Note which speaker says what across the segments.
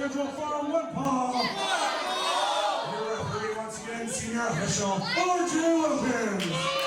Speaker 1: scheduled for one fall. Your referee once again, senior official, RJ Lopez.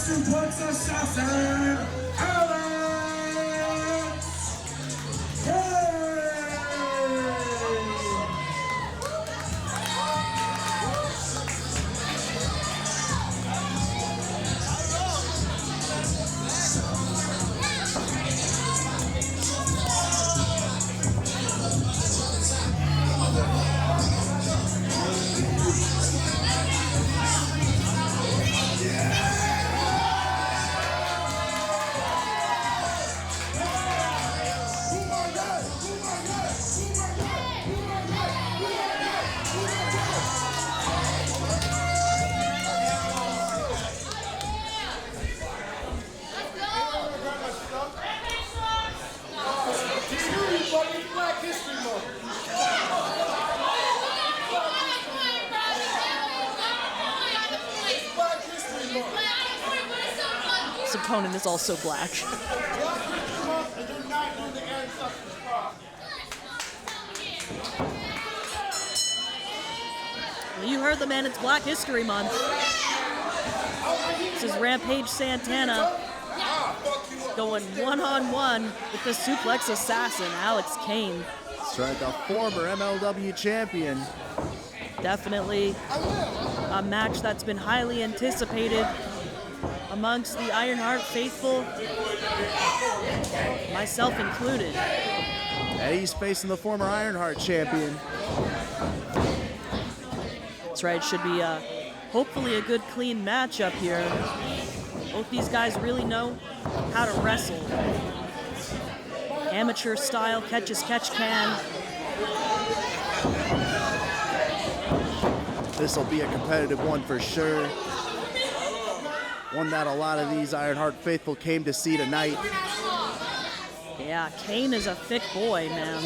Speaker 1: Suplex assassin, Alex Kane!
Speaker 2: This opponent is also black. You heard the man, it's Black History Month. This is Rampage Santana going one-on-one with the suplex assassin, Alex Kane.
Speaker 3: That's right, the former MLW champion.
Speaker 2: Definitely a match that's been highly anticipated amongst the Ironheart faithful, myself included.
Speaker 3: Yeah, he's facing the former Ironheart champion.
Speaker 2: That's right, should be hopefully a good, clean matchup here. Both these guys really know how to wrestle. Amateur style, catch as catch can.
Speaker 3: This will be a competitive one for sure. One that a lot of these Ironheart faithful came to see tonight.
Speaker 2: Yeah, Kane is a thick boy, man.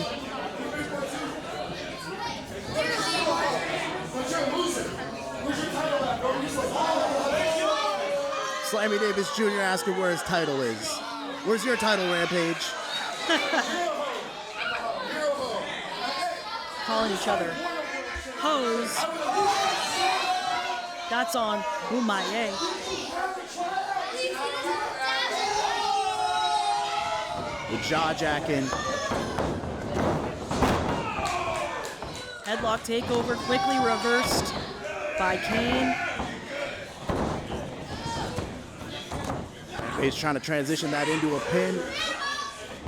Speaker 3: Slammy Davis Jr. asking where his title is. Where's your title, Rampage?
Speaker 2: Calling each other hoes. That's on Umaye.
Speaker 3: The jaw jacking.
Speaker 2: Headlock takeover quickly reversed by Kane.
Speaker 3: He's trying to transition that into a pin.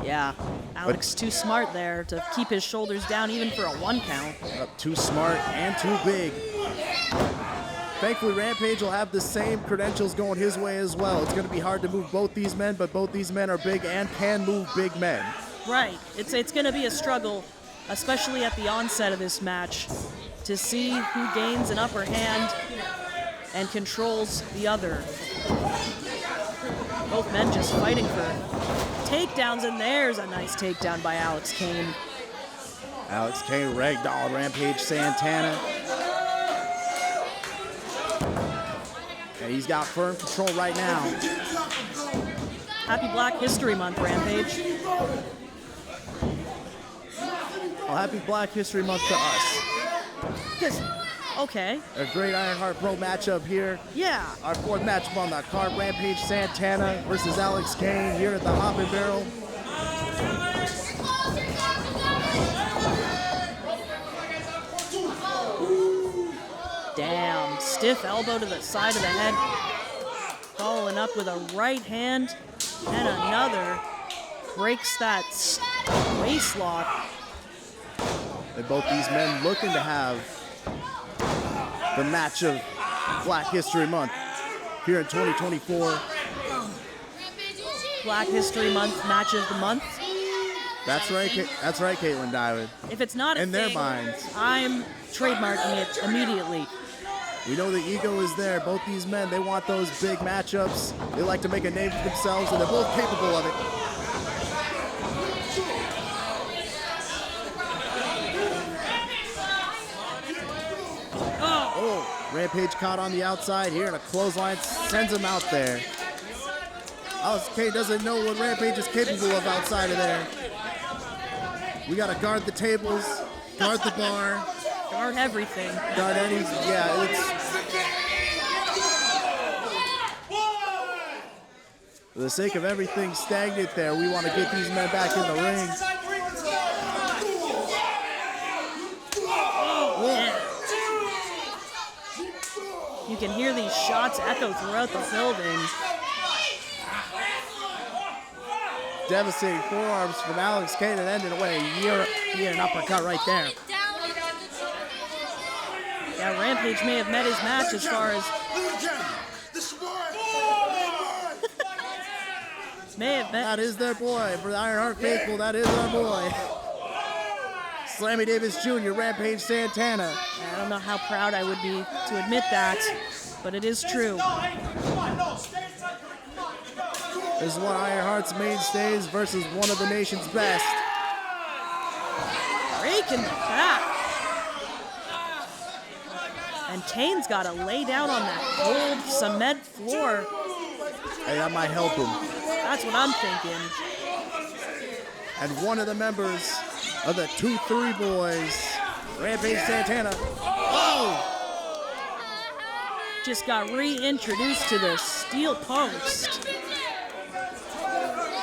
Speaker 2: Yeah, Alex too smart there to keep his shoulders down even for a 1 count.
Speaker 3: Too smart and too big. Thankfully, Rampage will have the same credentials going his way as well. It's going to be hard to move both these men, but both these men are big and can move big men.
Speaker 2: Right. It's going to be a struggle, especially at the onset of this match, to see who gains an upper hand and controls the other. Both men just fighting for takedowns, and there's a nice takedown by Alex Kane.
Speaker 3: Alex Kane ragdolled Rampage Santana. And he's got firm control right now.
Speaker 2: Happy Black History Month, Rampage.
Speaker 3: Well, happy Black History Month to us.
Speaker 2: Okay.
Speaker 3: A great Ironheart Pro matchup here.
Speaker 2: Yeah.
Speaker 3: Our 4th matchup on the card, Rampage Santana versus Alex Kane here at the Hop and Barrel.
Speaker 2: Damn, stiff elbow to the side of the head. Following up with a right hand and another. Breaks that waist lock.
Speaker 3: And both these men looking to have the match of Black History Month here in 2024.
Speaker 2: Black History Month match of the month.
Speaker 3: That's right, Caitlin Diamond.
Speaker 2: If it's not a
Speaker 3: in their
Speaker 2: thing,
Speaker 3: minds,
Speaker 2: I'm trademarking it immediately.
Speaker 3: We know the ego is there. Both these men, they want those big matchups. They like to make a name for themselves, and they're both capable of it. Oh, Rampage caught on the outside here, and a clothesline sends him out there. Alex Kane doesn't know what Rampage is capable of outside of there. We got to guard the tables, guard the bar.
Speaker 2: Guard everything.
Speaker 3: Guard any, yeah, it's... For the sake of everything stagnant there, we want to get these men back in the ring.
Speaker 2: You can hear these shots echo throughout the building.
Speaker 3: Devastating forearms from Alex Kane and ended away. An uppercut right there.
Speaker 2: Yeah, Rampage may have met his match as far as... may have met...
Speaker 3: That is their boy. For the Ironheart faithful, that is our boy. Slammy Davis Jr., Rampage Santana.
Speaker 2: I don't know how proud I would be to admit that, but it is true.
Speaker 3: This is one of Ironheart's mainstays versus one of the nation's best.
Speaker 2: Rake in the back. And Kane's got to lay down on that cold cement floor.
Speaker 3: Hey, that might help him.
Speaker 2: That's what I'm thinking.
Speaker 3: And one of the members of the 2-3 boys, Rampage Santana. Oh!
Speaker 2: Just got reintroduced to the steel post.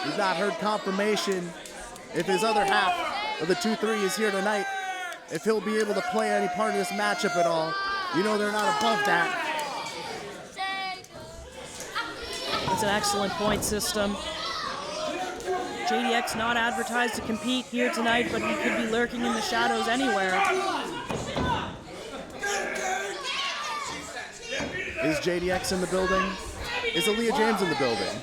Speaker 3: We've not heard confirmation if his other half of the 2-3 is here tonight, if he'll be able to play any part of this matchup at all. You know they're not above that.
Speaker 2: It's an excellent point system. JDX not advertised to compete here tonight, but he could be lurking in the shadows anywhere.
Speaker 3: Is JDX in the building? Is Aaliyah James in the building?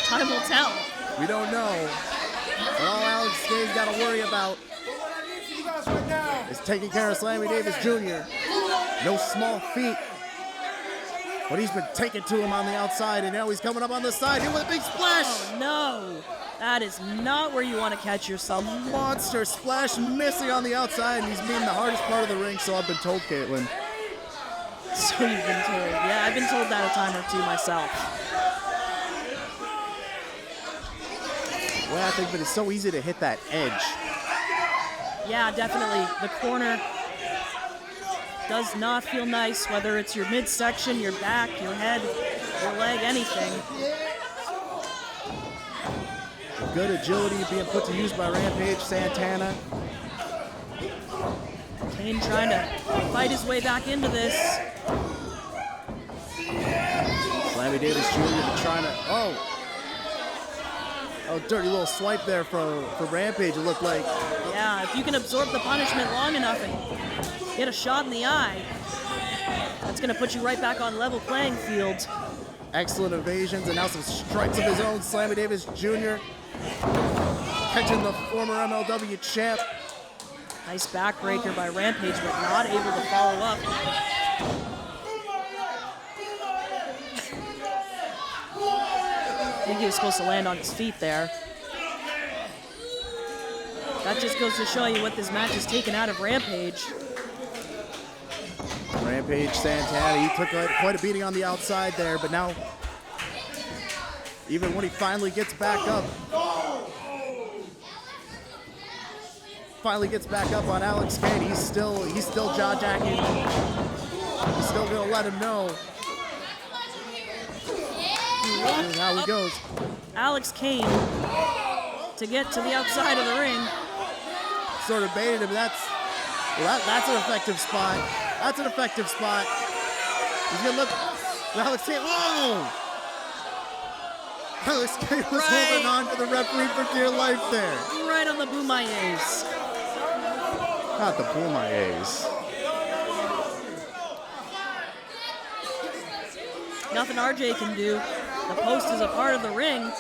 Speaker 2: Time will tell.
Speaker 3: We don't know. But all Alex Kane's got to worry about is taking care of Slammy Davis Jr. No small feat. But he's been taken to him on the outside, and now he's coming up on the side here with a big splash.
Speaker 2: Oh, no. That is not where you want to catch yourself.
Speaker 3: Monster splash missing on the outside, and he's being the hardest part of the ring, so I've been told, Caitlin.
Speaker 2: So you've been told. Yeah, I've been told that a time or two myself.
Speaker 3: Well, I think, but it's so easy to hit that edge.
Speaker 2: Yeah, definitely. The corner does not feel nice, whether it's your midsection, your back, your head, your leg, anything.
Speaker 3: Good agility being put to use by Rampage Santana.
Speaker 2: Kane trying to fight his way back into this.
Speaker 3: Slammy Davis Jr. trying to, Oh, dirty little swipe there for Rampage, it looked like.
Speaker 2: Yeah, if you can absorb the punishment long enough and get a shot in the eye, that's going to put you right back on level playing field.
Speaker 3: Excellent evasions and now some strikes of his own. Slammy Davis Jr. catching the former MLW champ.
Speaker 2: Nice backbreaker by Rampage, but not able to follow up. I think he was supposed to land on his feet there. That just goes to show you what this match has taken out of Rampage.
Speaker 3: Rampage Santana, he took quite a beating on the outside there, but now, even when he finally gets back up on Alex Kane, he's still jaw-jacking. He's still gonna let him know. This is how he goes.
Speaker 2: Alex Kane to get to the outside of the ring.
Speaker 3: Sort of baited him. That's an effective spot. That's an effective spot. He's gonna look. Alex Kane. Whoa! Alex Kane was holding on to the referee for dear life there.
Speaker 2: Right on the Boomayes.
Speaker 3: Not the Boomayes.
Speaker 2: Nothing RJ can do. The post is a part of the ring.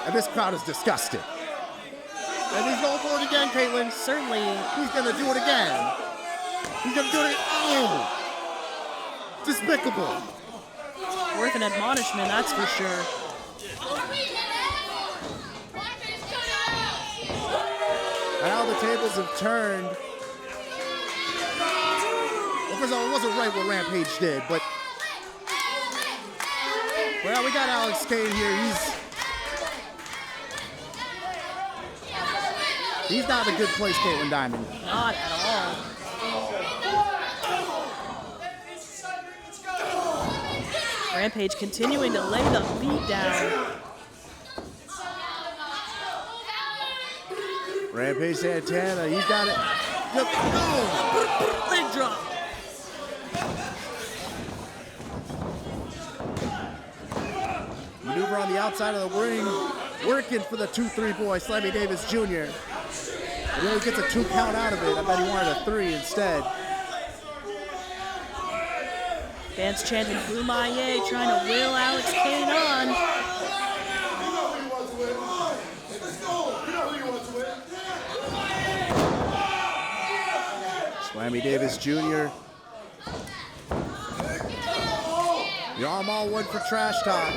Speaker 3: And this crowd is disgusted. And he's going for it again, Caitlin.
Speaker 2: Certainly.
Speaker 3: He's gonna do it again. He's gonna do it. Oh! Despicable.
Speaker 2: Worth an admonishment, that's for sure.
Speaker 3: And now the tables have turned. Well, first of all, it wasn't right what Rampage did, but well, we got Alex Kane here. He's not in a good place, Caitlin Diamond.
Speaker 2: Not at all. Rampage continuing to lay the beat down.
Speaker 3: Rampage Santana, he's got it. Oh!
Speaker 2: Leg drop.
Speaker 3: Maneuver on the outside of the ring, working for the 2-3 boy, Slammy Davis Jr. He really gets a 2 count out of it. I bet he wanted a 3 instead.
Speaker 2: Fans chanting Boomayeh, trying to will Alex Kane on.
Speaker 3: Slammy Davis Jr. The arm all one for Trash Talk.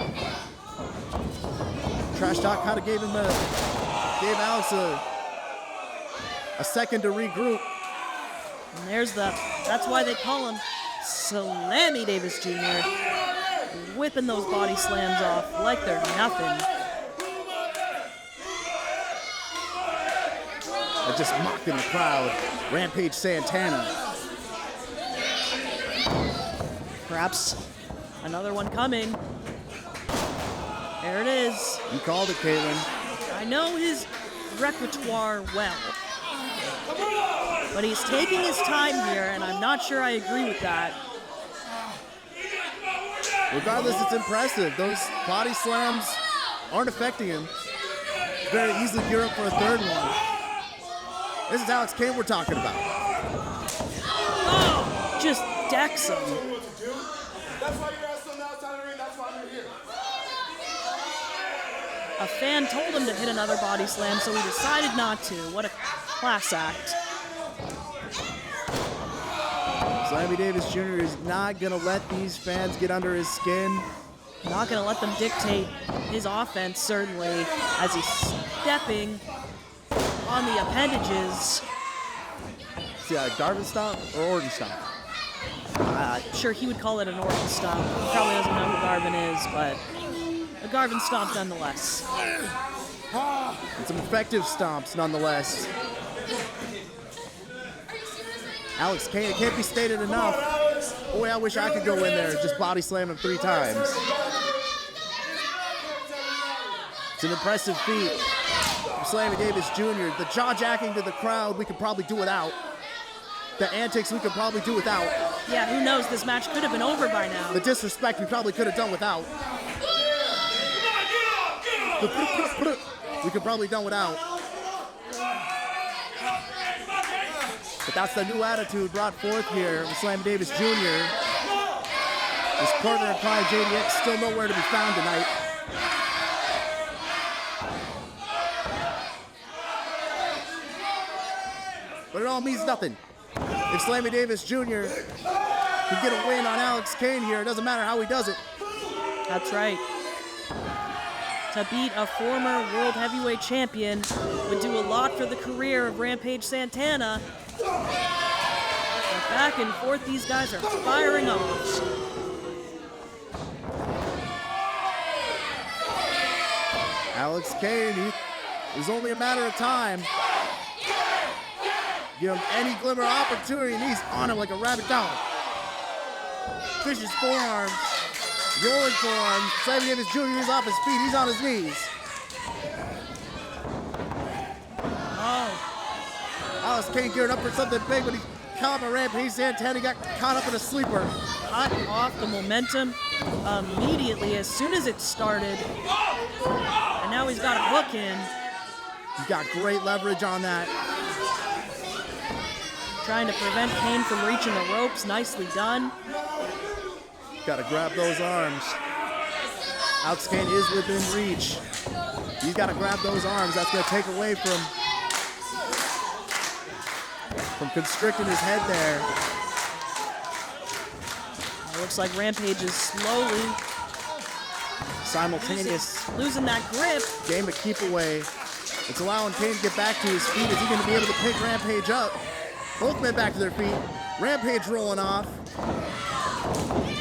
Speaker 3: Trash Talk kind of gave Alex a second to regroup.
Speaker 2: And that's why they call him Slammy Davis Jr. Whipping those body slams off like they're nothing.
Speaker 3: And just mocking the crowd. Rampage Santana.
Speaker 2: Perhaps another one coming. There it is.
Speaker 3: You called it, Caitlin.
Speaker 2: I know his repertoire well, but he's taking his time here, and I'm not sure I agree with that.
Speaker 3: Regardless, it's impressive. Those body slams aren't affecting him. Very easily gear up for a third one. This is Alex Kane we're talking about.
Speaker 2: Oh, just decks him.
Speaker 1: That's why you're still outside the ring. That's why you're here.
Speaker 2: A fan told him to hit another body slam, so he decided not to. What a class act.
Speaker 3: Slammy Davis Jr. is not going to let these fans get under his skin.
Speaker 2: Not going to let them dictate his offense, certainly, as he's stepping on the appendages.
Speaker 3: See, Garvin stomp or Orton stomp?
Speaker 2: Sure, he would call it an Orton stomp. He probably doesn't know who Garvin is, but a Garvin stomp nonetheless.
Speaker 3: And some effective stomps nonetheless. Alex Kane, it can't be stated enough. Boy, I wish I could go in there and just body slam him 3 times. It's an impressive feat from Slammy Davis Jr. The jaw-jacking to the crowd, we could probably do without. The antics, we could probably do without.
Speaker 2: Yeah, who knows? This match could have been over by now.
Speaker 3: The disrespect, we probably could have done without. we could probably done without. But that's the new attitude brought forth here with Slammy Davis Jr. His partner in crime, JDX, still nowhere to be found tonight. But it all means nothing. If Slammy Davis Jr. can get a win on Alex Kane here, it doesn't matter how he does it.
Speaker 2: That's right. To beat a former world heavyweight champion would do a lot for the career of Rampage Santana. But back and forth, these guys are firing off.
Speaker 3: Alex Kane, it's only a matter of time. Give him any glimmer of opportunity, and he's on him like a rabid dog. Vicious forearms, rolling forearm. Slammy Davis Jr. is off his feet. He's on his knees.
Speaker 2: Oh,
Speaker 3: Alex Kane gearing up for something big, but he caught by Rampage Santana. He got caught up in a sleeper.
Speaker 2: cut off the momentum immediately as soon as it started. And now he's got a hook in.
Speaker 3: He's got great leverage on that.
Speaker 2: Trying to prevent Kane from reaching the ropes. Nicely done.
Speaker 3: Got to grab those arms. Alex Kane is within reach. He's got to grab those arms. That's going to take away from constricting his head there.
Speaker 2: It looks like Rampage is slowly
Speaker 3: Simultaneous
Speaker 2: losing that grip.
Speaker 3: game of keep away. It's allowing Kane to get back to his feet. Is he going to be able to pick Rampage up? Both men back to their feet. Rampage rolling off.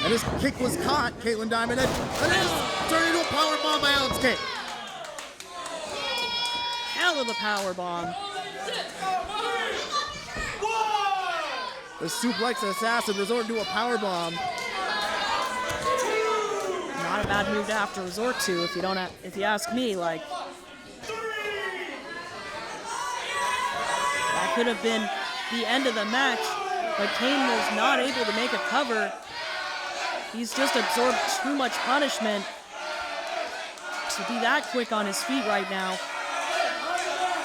Speaker 3: And his kick was caught, Caitlin Diamond, and it's turned into a powerbomb by Alex Kane.
Speaker 2: Hell of a power bomb.
Speaker 3: The suplex assassin resorting to a powerbomb.
Speaker 2: Not a bad move to have to resort to if you ask me. Like, that could have been the end of the match, but Kane was not able to make a cover. He's just absorbed too much punishment to be that quick on his feet right now.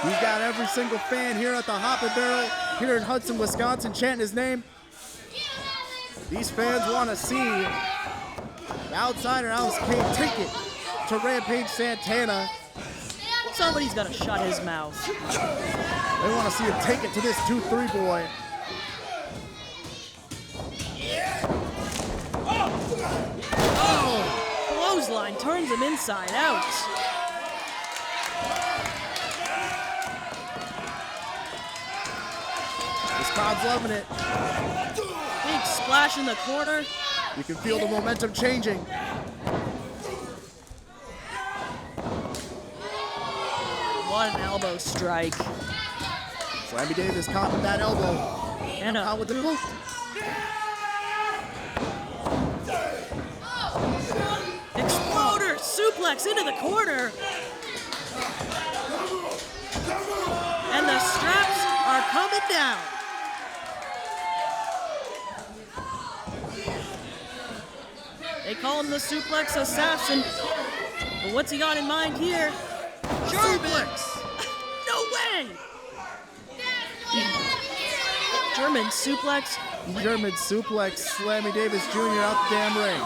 Speaker 3: He's got every single fan here at the Hop and Barrel here in Hudson, Wisconsin chanting his name. These fans want to see the outsider Alex Kane take it to Rampage Santana.
Speaker 2: Somebody's got to shut his mouth.
Speaker 3: They want to see him take it to this 2-3 boy.
Speaker 2: Oh, clothesline turns him inside out.
Speaker 3: This crowd's loving it.
Speaker 2: Big splash in the corner.
Speaker 3: You can feel the momentum changing.
Speaker 2: What an elbow strike.
Speaker 3: Slammy Davis caught with that elbow.
Speaker 2: And
Speaker 3: Out with the boot.
Speaker 2: exploder suplex into the corner. And the straps are coming down. They call him the suplex assassin. But what's he got in mind here?
Speaker 3: Suplex.
Speaker 2: No way! German suplex.
Speaker 3: German suplex. Slammy Davis Jr. out the damn ring.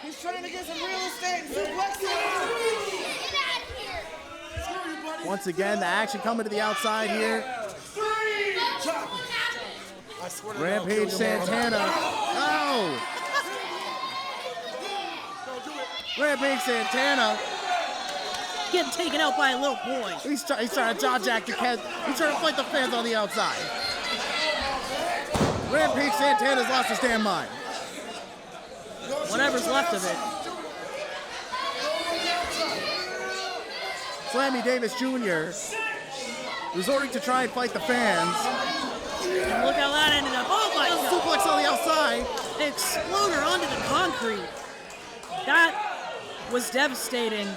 Speaker 4: He's trying to get some real estate and suplex it.
Speaker 3: Once again, the action coming to the outside here. Rampage Santana. Oh! Rampage Santana.
Speaker 2: Getting taken out by a little boy.
Speaker 3: He's trying to jaw jack the fans. He's trying to fight the fans on the outside. Rampage Santana's lost his damn mind.
Speaker 2: Whatever's left of it.
Speaker 3: Slammy Davis Jr. resorting to try and fight the fans.
Speaker 2: And look how that ended up. Oh my God.
Speaker 3: Suplex on the outside.
Speaker 2: Exploder onto the concrete. That was devastating.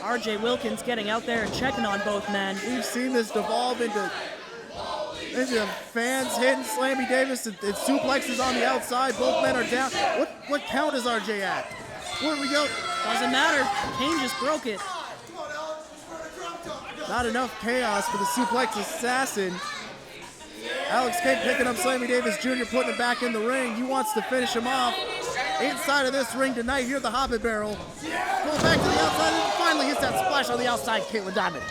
Speaker 2: RJ Wilkins getting out there and checking on both men.
Speaker 3: We've seen this devolve into And the fans hitting Slammy Davis and suplexes on the outside. Both men are down. What count is RJ at? Where we go?
Speaker 2: Doesn't matter. Kane just broke it.
Speaker 3: Not enough chaos for the suplex assassin. Alex Kane picking up Slammy Davis Jr., putting it back in the ring. He wants to finish him off. Inside of this ring tonight, here the Hobbit Barrel. Going back to the outside and finally hits that splash on the outside, Caitlin Diamond.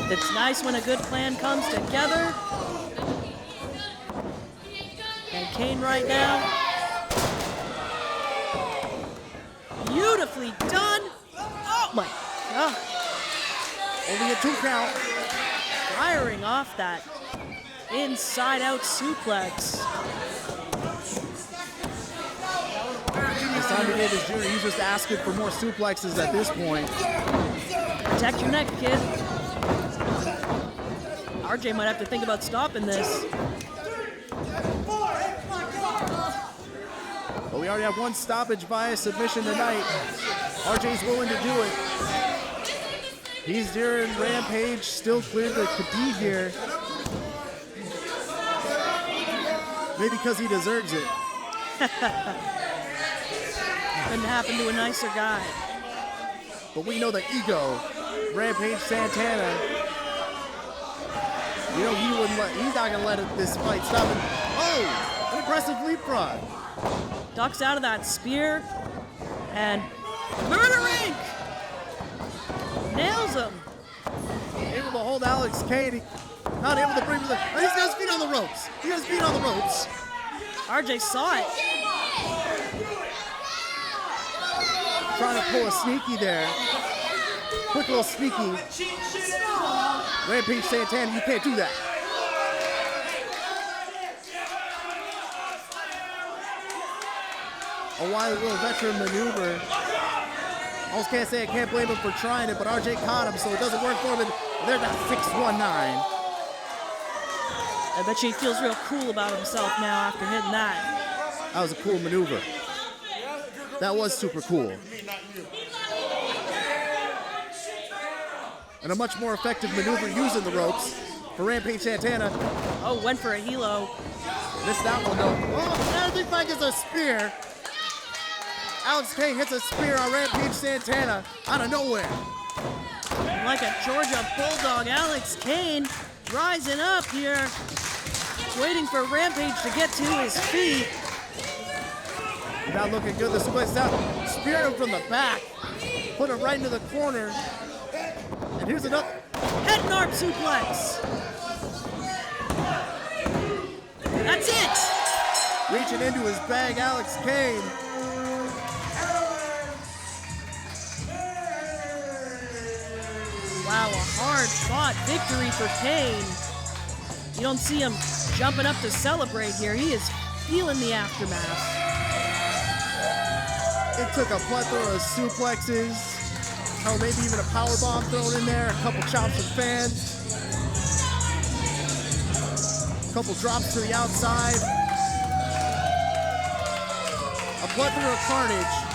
Speaker 2: It's nice when a good plan comes together. And Kane right now. Beautifully done. Oh my God.
Speaker 3: Only a 2 count.
Speaker 2: Firing off that inside out suplex.
Speaker 3: Slammy Davis Jr., he's just asking for more suplexes at this point.
Speaker 2: Protect your neck, kid. RJ might have to think about stopping this.
Speaker 3: But we already have one stoppage via submission tonight. RJ's willing to do it. He's here in Rampage, still clear to compete here. Maybe because he deserves it.
Speaker 2: Couldn't happen to a nicer guy.
Speaker 3: But we know the ego, Rampage Santana. You know he's not gonna let this fight stop him. Oh, an aggressive leapfrog.
Speaker 2: Ducks out of that spear and murder Inc. Nails him.
Speaker 3: Able to hold Alex Kane. Not able to bring him. He's got his feet on the ropes. He got his feet on the ropes.
Speaker 2: RJ saw it.
Speaker 3: Trying to pull a sneaky there. Quick little sneaky. Rampage Santana, you can't do that. A wily little veteran maneuver. Almost can't say I can't blame him for trying it, but RJ caught him, so it doesn't work for him. And there's that 619.
Speaker 2: I bet you he feels real cool about himself now after hitting that.
Speaker 3: That was a cool maneuver. That was super cool. And a much more effective maneuver using the ropes for Rampage Santana.
Speaker 2: Oh, went for a helo.
Speaker 3: Missed that one though. Oh, I think Mike gets a spear. Alex Kane hits a spear on Rampage Santana out of nowhere.
Speaker 2: Like a Georgia Bulldog, Alex Kane rising up here. Waiting for Rampage to get to his feet.
Speaker 3: Not looking good. This place out. Spear him from the back. Put him right into the corner. And here's another.
Speaker 2: Head narp suplex. That's it.
Speaker 3: Reaching into his bag, Alex Kane.
Speaker 2: Wow, a hard-fought victory for Kane. You don't see him jumping up to celebrate here. He is feeling the aftermath.
Speaker 3: It took a plethora of suplexes. Hell, maybe even a power bomb thrown in there. A couple chops from fans. A couple drops to the outside. A plethora of carnage.